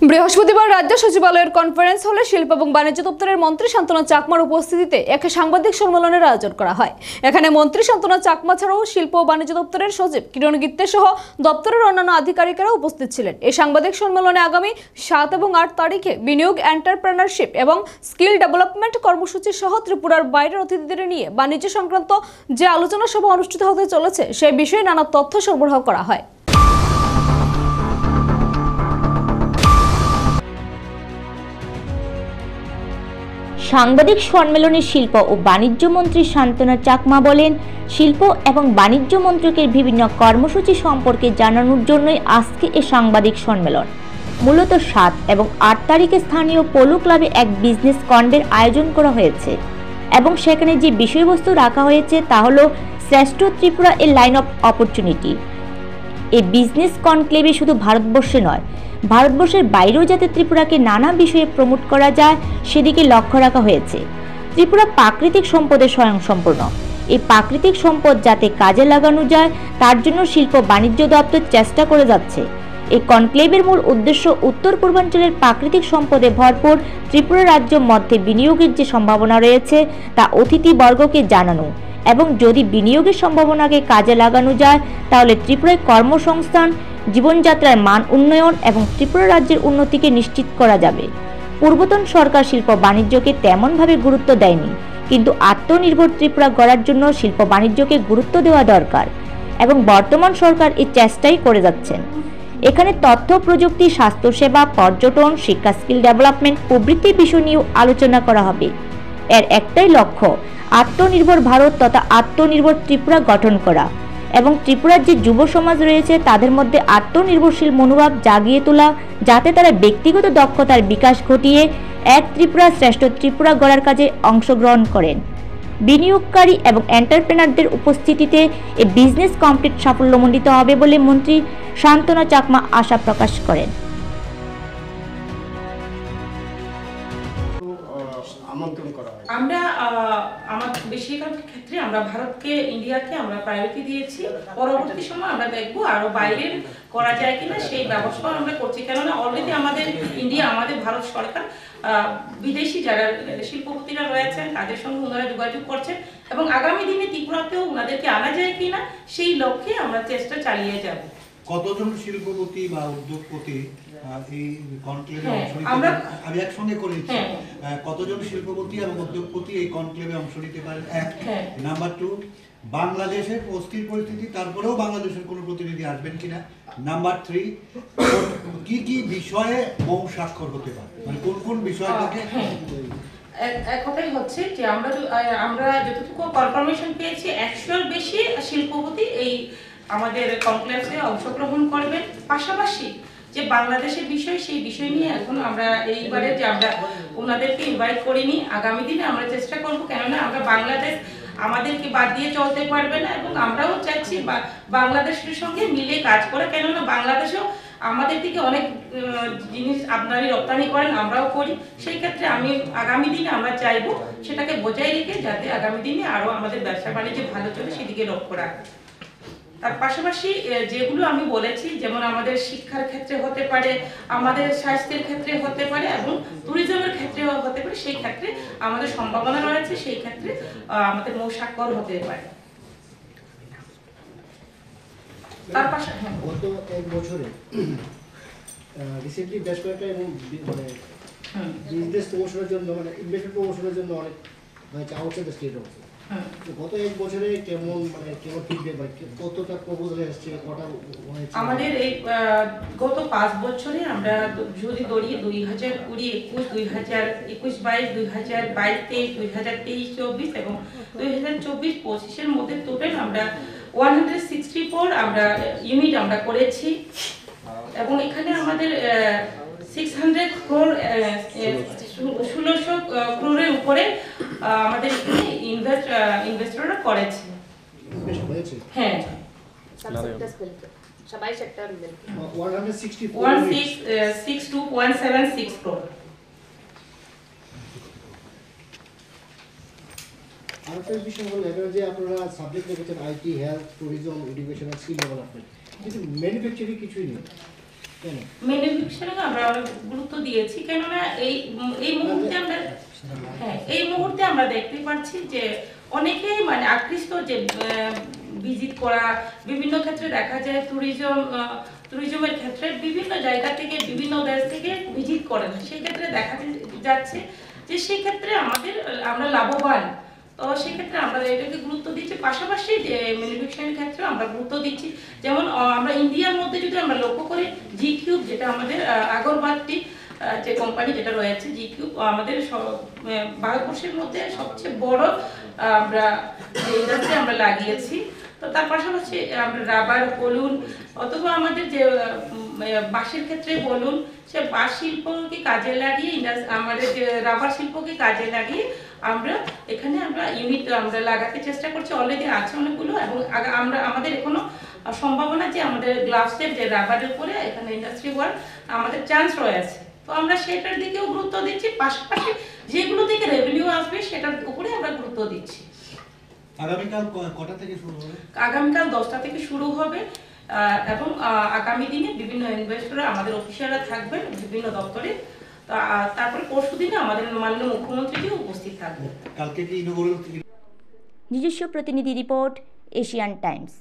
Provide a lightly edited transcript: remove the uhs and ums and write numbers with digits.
বৃহস্পতিবার রাজ্য সচিবালয়ের কনফারেন্স হলে শিল্প এবং বাণিজ্য দপ্তরের মন্ত্রী শান্তনা চাকমার উপস্থিতিতে এক সাংবাদিক সম্মেলনের আয়োজন করা হয়। এখানে মন্ত্রী শান্তনা চাকমা ছাড়াও শিল্প ও বাণিজ্য দপ্তরের সচিব কিরণ গিত্তে সহ দপ্তরের অন্যান্য আধিকারিকেরা উপস্থিত ছিলেন। এই সাংবাদিক সম্মেলনে আগামী 7 এবং 8 তারিখে বিনিয়োগ, এন্টারপ্রেনারশিপ এবং স্কিল ডেভেলপমেন্ট কর্মসূচি সহ ত্রিপুরার বাইরের অতিথিদের নিয়ে বাণিজ্য সংক্রান্ত যে আলোচনা সভা অনুষ্ঠিত হতে চলেছে সেই বিষয়ে নানা তথ্য সরবরাহ করা হয়। সাংবাদিক সম্মেলনে শিল্প ও বাণিজ্য মন্ত্রী শান্তনা চাকমা বলেন, শিল্প এবং বাণিজ্য মন্ত্রকের বিভিন্ন কর্মসূচি সম্পর্কে জানানোর জন্যই আজকে এই সাংবাদিক সম্মেলন। মূলত 7 এবং 8 তারিখে স্থানীয় পোলো ক্লাবে এক বিজনেস কনভের আয়োজন করা হয়েছে এবং সেখানে যে বিষয়বস্তু রাখা হয়েছে তা হলো শ্রেষ্ঠ ত্রিপুরা এ লাইন অফ অপরচুনিটি। এই বিজনেস কনক্লেভে শুধু ভারতবর্ষে নয়, ভারতবর্ষের বাইরেও যাতে ত্রিপুরাকে নানা বিষয়ে প্রমোট করা যায় সেদিকে লক্ষ্য রাখা হয়েছে। ত্রিপুরা প্রাকৃতিক সম্পদে স্বয়ংসম্পূর্ণ। এই প্রাকৃতিক সম্পদ যাতে কাজে লাগানো যায় তার জন্য শিল্প বাণিজ্য দপ্তর চেষ্টা করে যাচ্ছে। এই কনক্লেভের মূল উদ্দেশ্য উত্তর পূর্বাঞ্চলের প্রাকৃতিক সম্পদে ভরপুর ত্রিপুরা রাজ্য মধ্যে বিনিয়োগের যে সম্ভাবনা রয়েছে তা অতিথিবর্গকে জানানো এবং যদি বিনিয়োগের সম্ভাবনাকে কাজে লাগানো যায় তাহলে ত্রিপুরায় কর্মসংস্থান, জীবনযাত্রার মান উন্নয়ন এবং ত্রিপুরা রাজ্যের উন্নতিকে নিশ্চিত করা যাবে। পূর্বতন সরকার শিল্প বাণিজ্যকে তেমনভাবে গুরুত্ব দেয়নি, কিন্তু আত্মনির্ভর ত্রিপুরা গড়ার জন্য শিল্প বাণিজ্যকে গুরুত্ব দেওয়া দরকার এবং বর্তমান সরকার এই চেষ্টাই করে যাচ্ছেন। এখানে তথ্য প্রযুক্তি, স্বাস্থ্যসেবা, পর্যটন, শিক্ষা, স্কিল ডেভেলপমেন্ট প্রভৃতি বিষয় নিয়েও আলোচনা করা হবে। এর একটাই লক্ষ্য আত্মনির্ভর ভারত তথা আত্মনির্ভর ত্রিপুরা গঠন করা এবং ত্রিপুরার যে যুব সমাজ রয়েছে তাদের মধ্যে আত্মনির্ভরশীল মনোভাব জাগিয়ে তোলা, যাতে তারা ব্যক্তিগত দক্ষতার বিকাশ ঘটিয়ে এক ত্রিপুরা শ্রেষ্ঠ ত্রিপুরা গড়ার কাজে অংশগ্রহণ করেন। বিনিয়োগকারী এবং এন্টারপ্রেনারদের উপস্থিতিতে এই বিজনেস কমপ্লিট সাফল্যমণ্ডিত হবে বলে মন্ত্রী শান্তনা চাকমা আশা প্রকাশ করেন। আমরা আমাদের বেশিরভাগ ক্ষেত্রে আমরা ভারতকে, ইন্ডিয়াকে আমরা প্রায়োরিটি দিয়েছি। পরবর্তী সময় আমরা দেখবো আরো বাইরের করা যায় কিনা সেই ব্যবস্থা আমরা করছি, কেননা অলরেডি আমাদের ইন্ডিয়া, আমাদের ভারত সরকার বিদেশি যারা শিল্পপতিরা রয়েছেন তাদের সঙ্গে ওনারা যোগাযোগ করছেন এবং আগামী দিনে ত্রিপুরাতেও ওনাদেরকে আনা যায় কিনা সেই লক্ষ্যে আমরা চেষ্টা চালিয়ে যাব। কতজন শিল্পপতি বা উদ্যোগপতি এই কনক্লেভে অংশ নিতে, আমি একসঙ্গে করেছি, কতজন শিল্পপতি এবং উদ্যোগপতি এই কনক্লেভে অংশ নিতে পারেন? এক। নাম্বার 2, বাংলাদেশের অস্থির পরিস্থিতি, তারপরেও বাংলাদেশের কোনো প্রতিনিধি আসবেন কিনা? নাম্বার 3, কি কি বিষয়ে মৌ স্বাক্ষর হতে পারে, মানে কোন কোন বিষয়টাকে? কথাই হচ্ছে যে আমরা যতটুকু কনফার্মেশন পেয়েছি 100-এর বেশি শিল্পপতি এই আমাদের কনক্লেভে অংশগ্রহণ করবেন। পাশাপাশি যে বাংলাদেশের বিষয়, সেই বিষয় নিয়ে এখন আমরা এইবারে যে আমরা ওনাদেরকে ইনভাইট করিনি, আগামী দিনে আমরা চেষ্টা করব, কেননা আমরা বাংলাদেশ আমাদেরকে বাদ দিয়ে চলতে পারবে না এবং আমরাও চাচ্ছি বাংলাদেশের সঙ্গে মিলে কাজ করে, কেননা বাংলাদেশেও আমাদের দিকে অনেক জিনিস আমদানি রপ্তানি করেন, আমরাও করি। সেই ক্ষেত্রে আগামী দিনে আমরা চাইবো সেটাকে বজায় রেখে যাতে আগামী দিনে আরো আমাদের ব্যবসা বাণিজ্য ভালো চলে সেদিকে লক্ষ্য রাখে। তার পাশাপাশি যেগুলো আমি বলেছি, যেমন আমাদের শিক্ষার ক্ষেত্রে হতে পারে, আমাদের স্বাস্থ্যের ক্ষেত্রে হতে পারে এবং ট্যুরিজমের ক্ষেত্রেও হতে পারে, সেই ক্ষেত্রে আমাদের সম্ভাবনা রয়েছে, সেই ক্ষেত্রে আমাদের মৌ স্বাক্ষর হতে পারে। তার পাশাপাশি গত এক বছরে রিসেন্টলি বেশ কয়েকটা এবং মানে বিজনেস প্রমোশনের জন্য, মানে ইনভেস্টমেন্ট প্রমোশনের জন্য অনেক হয়েছে আউটসাইড দ্য স্টেট অফ। গত এক বছরে কেমন ফিডব্যাক, মানে কতটা প্রপোজাল এসেছে, কটা হয়েছে? আমাদের এই গত 5 বছরে আমরা যদি দড়িয়ে 2020, 21, 2021-22, 2022-23, 2023-24 এবং 2024-25 মধ্যে টোটাল আমরা 164 আমরা ইউনিট আমরা করেছি এবং এখানে আমাদের 600 crore 1600 crore উপরে আমাদের ইনভেস্টররা করেছে। হ্যাঁ, সবাই সেক্টর মিলে 162.76 crore। আরেকটা বিষয় হলো এখানে যে আপনারা সাবজেক্ট রেখেছেন আইটি, হেলথ, ট্যুরিজম, এডুকেশন আর স্কিল ডেভেলপমেন্ট, কিন্তু ম্যানুফ্যাকচারিং কিছুই নেই। কেন? ম্যানুফ্যাকচারিং আমরা অনেক গুরুত্ব দিয়েছি, কেননা এই মুহূর্তে আমরা এই মুহূর্তে আমরা দেখতে পাচ্ছি যে অনেকেই মানে আকৃষ্ট যে ভিজিট করা, বিভিন্ন ক্ষেত্রে দেখা যায় ট্যুরিজমের ক্ষেত্রে বিভিন্ন জায়গা থেকে বিভিন্ন দেশ থেকে ভিজিট করেন, সেই ক্ষেত্রে দেখা যাচ্ছে যে সেই ক্ষেত্রে আমরা লাভবান। তো সেক্ষেত্রে আমরা এটাকে গুরুত্ব দিচ্ছি, পাশাপাশি যে ম্যানুফ্যাকচারিং ক্ষেত্রে আমরা গুরুত্ব দিচ্ছি। যেমন আমরা ইন্ডিয়ার মধ্যে যদি আমরা লক্ষ্য করি, জি কিউব যেটা আমাদের আগরবাতি যে কোম্পানি যেটা রয়েছে, জি কিউব আমাদের ভারতবর্ষের মধ্যে সবচেয়ে বড় আমরা ইন্ডাস্ট্রি আমরা লাগিয়েছি। তো তার পাশাপাশি আমরা রাবার বলুন অথবা আমাদের যে বাঁশের ক্ষেত্রে বলুন, সে বাঁশ শিল্পকে কাজে লাগিয়ে আমাদের যে রাবার শিল্পকে কাজে লাগিয়ে আমরা এখানে ইউনিট আমরা লাগাতে চেষ্টা করছি, অলরেডি আছে অনেকগুলো, এবং আমাদের এখনো সম্ভাবনা যে আমাদের গ্লাভসের যে রাবারের উপরে এখানে ইন্ডাস্ট্রি ওয়ার্ক আমাদের চান্স রয়েছে। তো আমরা সেটার দিকেও গুরুত্ব দিচ্ছি, পাশাপাশি যেগুলো থেকে রেভিনিউ আসবে সেটার উপরে আমরা গুরুত্ব দিচ্ছি। আগামীকাল কটা থেকে শুরু হবে? আগামীকাল 10টা থেকে শুরু হবে, এবং আগামী দিনে বিভিন্ন ইনভেস্টররা আমাদের অফিসাররা থাকবেন বিভিন্ন দপ্তরে। তারপরে পরশু দিনে আমাদের মাননীয় মুখ্যমন্ত্রীও উপস্থিত থাকবেন। কালকে কি ইনঅগ্রাল? নিজস্ব প্রতিনিধি রিপোর্ট, এশিয়ান টাইমস।